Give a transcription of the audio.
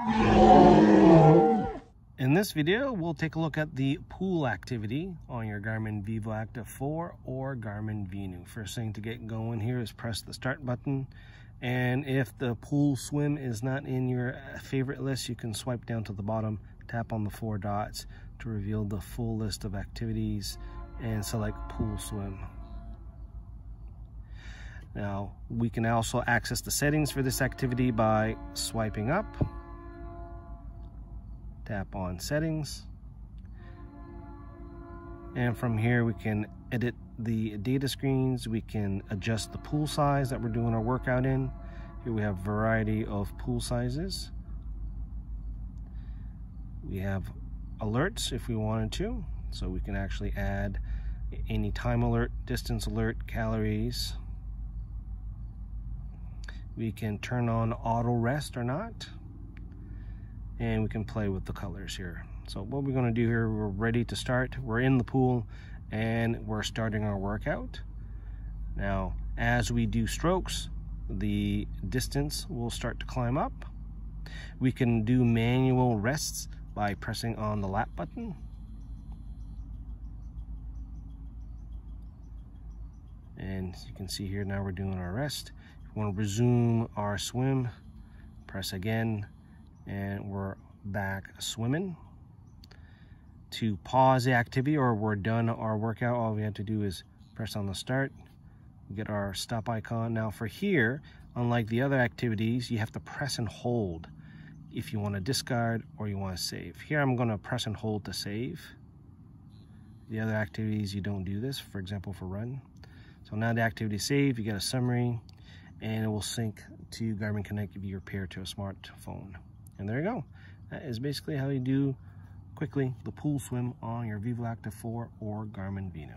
In this video, we'll take a look at the pool activity on your Garmin Vivoactive 4 or Garmin Venu. First thing to get going here is press the start button. And if the pool swim is not in your favorite list, you can swipe down to the bottom, tap on the 4 dots to reveal the full list of activities and select pool swim. Now, we can also access the settings for this activity by swiping up. Tap on settings, and from here we can edit the data screens. We can adjust the pool size that we're doing our workout in. Here we have a variety of pool sizes. We have alerts if we wanted to, so we can actually add any time alert, distance alert, calories. We can turn on auto rest or not, and we can play with the colors here. So what we're going to do here, we're ready to start. We're in the pool and we're starting our workout. Now, as we do strokes, the distance will start to climb up. We can do manual rests by pressing on the lap button. And as you can see here, now we're doing our rest. If we want to resume our swim, press again, and we're back swimming. To pause the activity or we're done our workout, all we have to do is press on the start, get our stop icon. Now for here, unlike the other activities, you have to press and hold if you want to discard or you want to save. Here I'm going to press and hold to save. The other activities you don't do this, for example for run. So now the activity is saved, you get a summary, and it will sync to Garmin Connect if you're paired to a smartphone. And there you go. That is basically how you do quickly the pool swim on your Vivoactive 4 or Garmin Venu.